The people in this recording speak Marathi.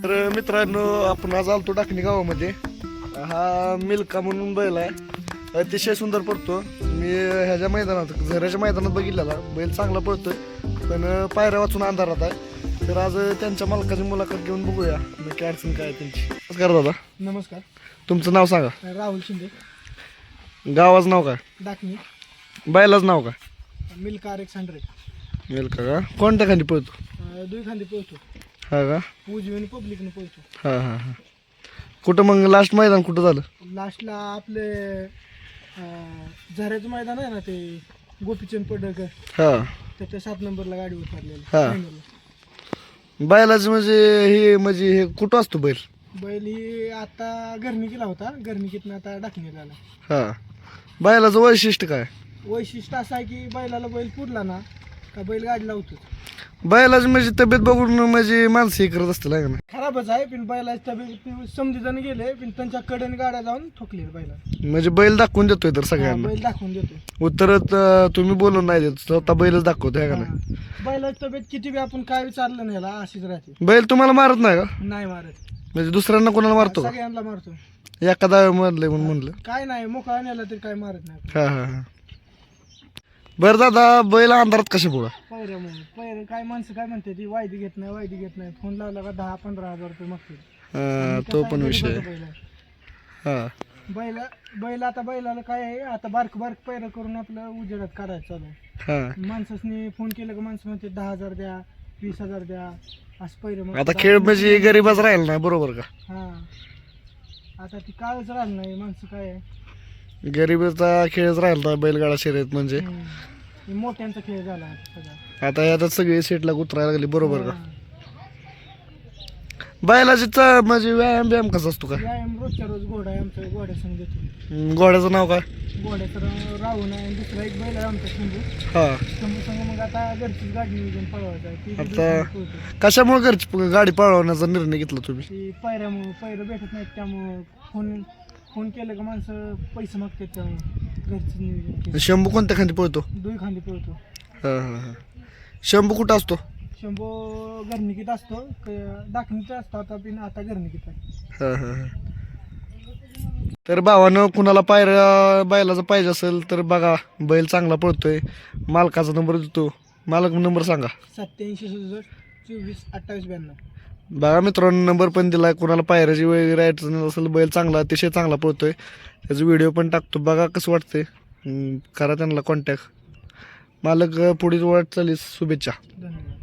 तर मित्रांनो, आपण आज आलतो टाकणी गावामध्ये. हा मिल्का म्हणून बैल आहे, अतिशय सुंदर पडतो. मी ह्याच्या मैदानात झऱ्याच्या मैदानात बघितलेला बैल चांगला पडतोय, पण पायऱ्या वाचून अंधारात आहे. तर आज त्यांच्या मालकाची मुलाखत घेऊन बघूया नक्की अडचण काय आहे त्यांची. नमस्कार दादा. नमस्कार. तुमचं नाव सांगा. राहुल शिंदे, गावाचं नाव काय, डाकणी, बैलाचं नाव काय? मिल्का RX100. मिल्का का? कोणत्या खाली पळतो? दुई खांदी पोहतो, हा का? उजवीने पब्लिकने पोहतो. हा हा हा. कुठं मग लास्ट मैदान कुठं झालं? लास्टला आपले झऱ्याचं मैदान आहे ना, ते गोपीचंद पडळकर, हा. त्याच्या 7 नंबरला गाडी उतरलेली. हा. बैलाचं म्हणजे हे कुठं असतो बैल? बैल ही आता घरनिकीला होता, घरनिकीतनं आता डाकणीला आला. हा. बैलाचं वैशिष्ट्य काय? वैशिष्ट्य असं आहे की बैलाला बैल पुरला ना का बैल गाडी लावतो. बैलाची म्हणजे तब्येत बघून म्हणजे माणसं हे करत असतील, आहे का नाही? खराबच आहे, पण बैलाची तब्येत समजून गेले, पण त्यांच्या कडेने गाड्या जाऊन ठोकले बैला. म्हणजे बैल दाखवून देतोय तर सगळ्यांना. बैल दाखवून देतो. उत्तरत तुम्ही बोलून नाही देत, स्वतः बैलच दाखवतो, आहे का नाही? बैलाची तब्येत किती बी आपण काय विचारलं नाही याला, अशीच राहते. बैल तुम्हाला मारत नाही का? नाही मारत, म्हणजे दुसऱ्यांना कोणाला मारतो का? सगळ्यांना मारतो. एखादा मारलंय म्हणून म्हणलं. काय नाही, मोकळा नेला तरी काय मारत नाही. हा हा हा. बरं दादा, बैल अंधारात कसे बघा? पैर काय माणसं काय म्हणते, ती वायदी घेत नाही. फोन लावला का 10-15 हजार रुपये मागते. तो पण विषय आहे. हा. बैल आता बैलाला काय आहे, आता बारक पैर करून आपलं उजेडात काढायचं चालू आहे. हा. माणसाने फोन केलं का माणसं म्हणते 10,000 द्या, 20,000 द्या, असं पैर मग. आता खेळ म्हणजे गरीबाच राहील नाही, बरोबर का? हा, आता ती काळच राहिलं नाही. माणसं काय आहे, गरीबाचा खेळच राहिला बैलगाडा शर्यत म्हणजे. मोठ्यांचा खेळ झाला सगळा. आता यातच सगळी सेटला उतरायला लागली, बरोबर का? हा. बैलाची म्हणजे व्यायाम कसा असतो का? व्यायाम रोजच्या रोज घोडा आहे आमचा, घोड्या संग देतो. घोड्याचं नाव काय? घोड्याचं राहून आहे, दुसरा एक बैल आहे आमचा शंभू. हा. शंभू संग मग आता घरचीच गाडी नियोजन पळवायचं आहे. ती आता पळतो. कशामुळे घरची गाडी पळवण्याचा निर्णय घेतला तुम्ही? ती पैरं भेटत नाहीत, त्यामुळं फोन केलं का माणसं पैसे मागतात, त्यामुळे घरचं नियोजन केलं. शंभू कोणत्या खांदी पळतो? दुई खांदी पळतो. हा हा हा. शंभू कुठं असतो? शंभू घरनिकीत असतो, दाखणीत असतो आता, पण आता घरनिकीत आहे. हा हा हा. तर भावानं कुणाला बैलाचा पाहिजे असेल तर बघा, बैल चांगला पळतोय. मालकाचा नंबर देतो, मालक नंबर सांगा. 87 24 28 92. बघा मित्रांनो, नंबर पण दिलाय. कुणाला पायऱ्याची वगैरे अडचण असेल, बैल चांगला, अतिशय चांगला पळतोय. त्याचा व्हिडिओ पण टाकतो, बघा कसं वाटतंय. करा त्यांना कॉन्टॅक्ट. मालक पुढील वाटचालीस शुभेच्छा. धन्यवाद.